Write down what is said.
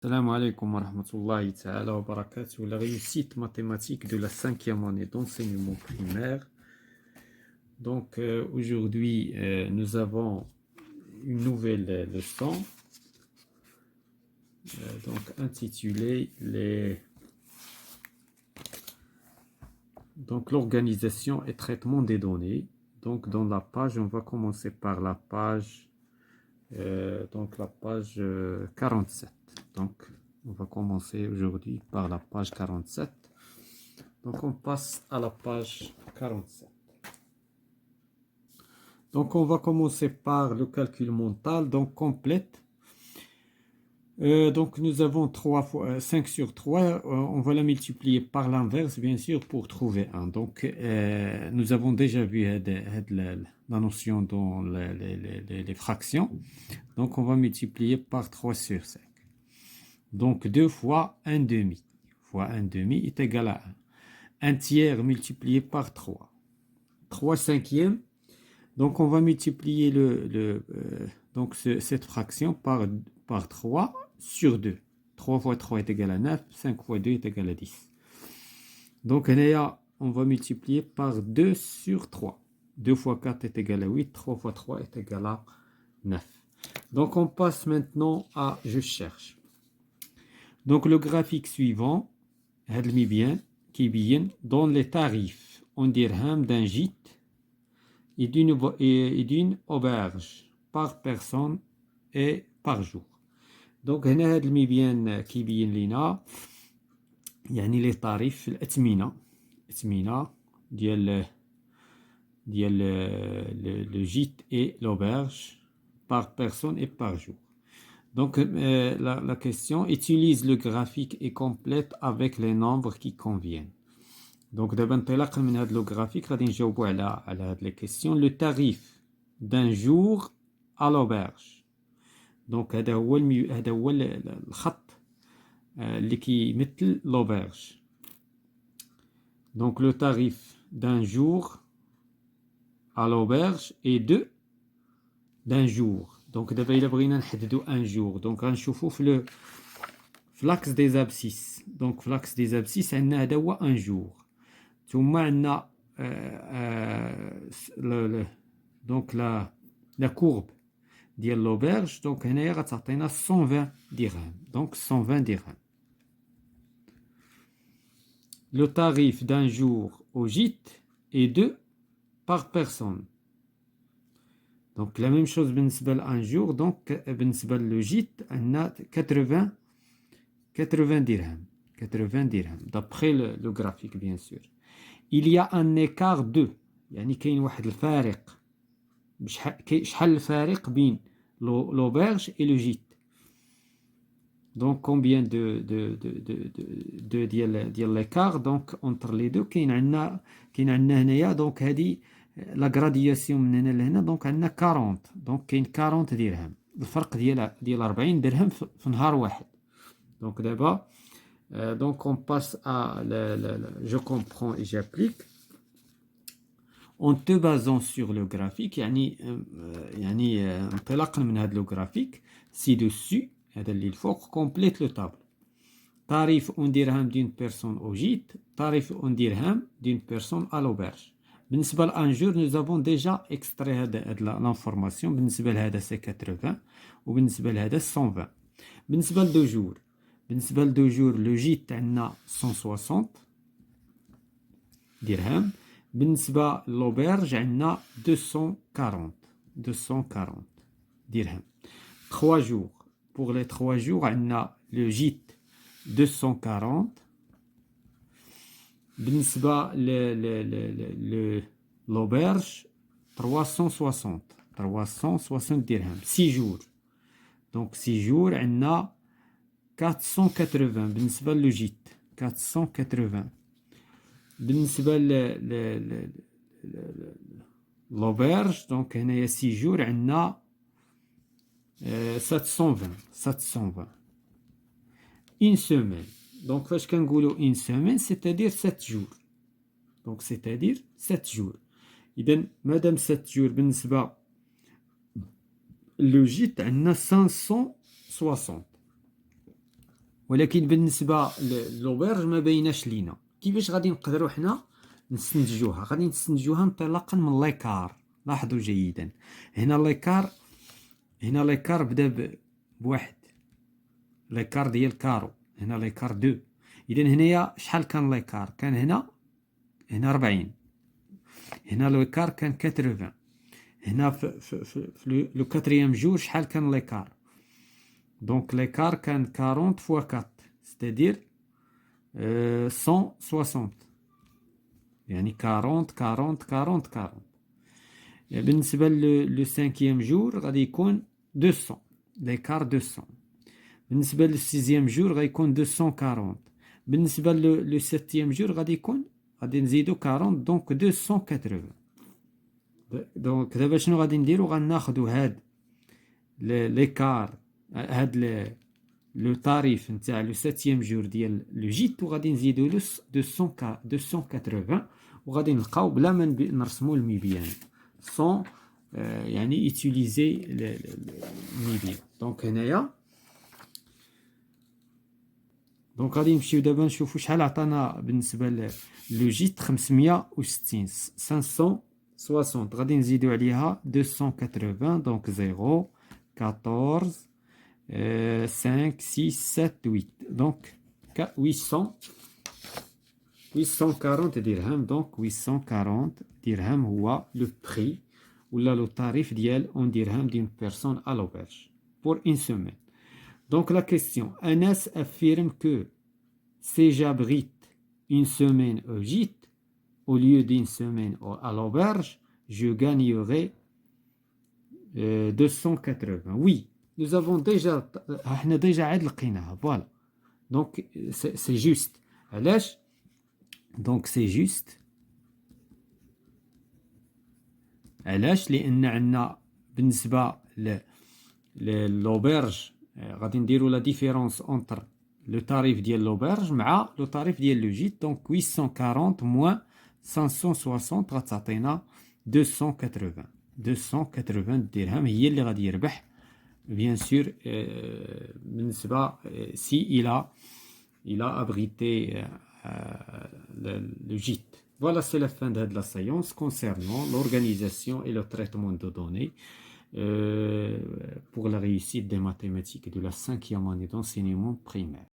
Salam alaikum wa rahmatullahi ta'ala wa barakatuh. La réussite mathématique de la 5e année d'enseignement primaire. Donc aujourd'hui, nous avons une nouvelle leçon donc intitulée l'organisation et traitement des données. Donc dans la page, on va commencer par la page, la page 47. Donc on va commencer aujourd'hui par la page 47. Donc on passe à la page 47. Donc on va commencer par le calcul mental, donc complète. Donc nous avons 5 sur 3, on va la multiplier par l'inverse bien sûr pour trouver 1. Donc nous avons déjà vu la notion dans les fractions. Donc on va multiplier par 3 sur 5. Donc 2 fois 1 demi. Fois 1 demi est égal à 1. 1 tiers multiplié par 3. 3 cinquièmes. Donc on va multiplier cette fraction par 3 sur 2. 3 fois 3 est égal à 9, 5 fois 2 est égal à 10. Donc on va multiplier par 2 sur 3. 2 fois 4 est égal à 8, 3 fois 3 est égal à 9. Donc on passe maintenant à je cherche. Donc le graphique suivant, qui vient dans les tarifs en dirham d'un gîte et d'une auberge par personne et par jour. Donc هنا هذا المبيان كيبين لينا يعني لي طاريف في الأثمنة ديال le gîte et l'auberge par personne et par jour. Donc la question utilise le graphique et complète avec les nombres qui conviennent. Donc d'abord انطلاقا من هذا الجرافيك غادي نجاوبوا على هاد لي كيسيون. Le tarif d'un jour à l'auberge. Donc هذا هو الخط اللي كيمثل l'auberge. Donc le tarif d'un jour à l'auberge est d'un jour. Donc d'abord إلا بغينا نحددوا un jour. Donc غنشوفوا في l'axe des abscisses. Donc في l'axe des abscisses عندنا هذا هو un jour. ثم عندنا donc la courbe ديال l'auberge. Donc هنايا غتعطينا 120 dirhams. Donc 120 dirhams. Le tarif d'un jour au gîte est 2 par personne. Donc la même chose بالنسبة لun jour. Donc بالنسبة le gîte عندنا 80 dirhams. 80 dirhams d'après le graphique bien sûr. Il y a un écart de يعني كاين واحد الفارق. شحال الفارق بين l'auberge et le gîte. Donc combien de ديال l'écart donc entre les deux. كاين عندنا هنايا donc هذه la gradation من هنا لهنا. donc عندنا 40. donc كاين 40 درهم. الفرق ديال 40 درهم في نهار واحد. donc دابا donc on passe à je comprends et j'applique. En te basant sur le graphique يعني انطلاقا من هذا le graphique ci-dessus هذا اللي الفوق complète le tableau. tarif en dirham d'une personne au gîte, tarif en dirham d'une personne à l'auberge. بالنسبة لun jour nous avons déjà extrait هذا l'information. بالنسبة لهذا c'est 80 وبالنسبة لهذا 120. بالنسبة لدو jours le gîte عندنا 160 dirham. بالنسبة l'auberge عندنا 240 dirham. 3 jours. Pour les 3 jours عندنا le gîte 240. بالنسبة l'auberge 360 dirham. 6 jours. Donc 6 jours عندنا 480 بالنسبة le gîte 480. بالنسبة l'auberge donc هنايا 6 jours عندنا 720. Une semaine. Donc فاش كنقولوا une semaine c'est-à-dire 7 jours. Donc c'est-à-dire 7 jours. إذا مادام 7 jours بالنسبة le gîte عندنا 560. ولكن بالنسبة للأوبرج ما بايناش لينا. كيفاش غادي نقدروا حنا نستنتجوها؟ غادي نستنتجوها انطلاقا من ليكار. لاحظوا جيدا، هنا ليكار بدا بواحد، ليكار ديال كارو، هنا ليكار 2. إذا هنايا شحال كان ليكار؟ كان هنا 40، هنا ليكار كان 80. هنا في لو كاتريام جور شحال كان ليكار؟ دونك ليكار كان 40 فوا 4 c'est-à-dire 160، يعني 40 40 40 40. بالنسبة لو سانكيام جور غادي يكون 200، ليكار 200. بالنسبة للسيزيام جور غادي يكون 240. بالنسبة لو سيتيام جور غادي نزيدو 40، دونك 280. دونك دابا شنو غادي نديرو؟ غناخدو هاد ليكار، هاد لو طاريف نتاع لو سيتيام جور ديال لو جيت، وغادي نزيدو له 280، وغادي نلقاو بلا ما نرسمو الميبيان سون يعني يوتيليزي الميبيان. دونك هنايا دونك غادي نمشيو دابا نشوفو شحال عطانا بالنسبة لو جيت. 560 560 غادي نزيدو عليها 280، دونك 0 14 5 6 7 8، دونك 840 درهم. دونك 840 درهم هو لو بري ولا لو tarif ديال اون درهم d'une personne à l'auberge pour une semaine. Donc la question, Anas affirme que si j'abrite une semaine au gîte au lieu d'une semaine à l'auberge, je gagnerai 280. Oui, nous avons déjà عاد لقيناها. Voilà. Donc c'est juste. علاش؟ Donc c'est juste. علاش؟ لأن عندنا بالنسبة للأوبرج غادي نديرو لا ديفيرونس اونتر لو تاريف ديال لوبرج مع لو تاريف ديال لو جيت. دونك 840 موان 560 غتعطينا 280 درهم هي اللي غادي يربح بيان سور بالنسبة si il a abrité le gîte. Voilà, c'est la fin de la séance concernant l'organisation et le traitement de données pour la réussite des mathématiques de la 5e année d'enseignement primaire.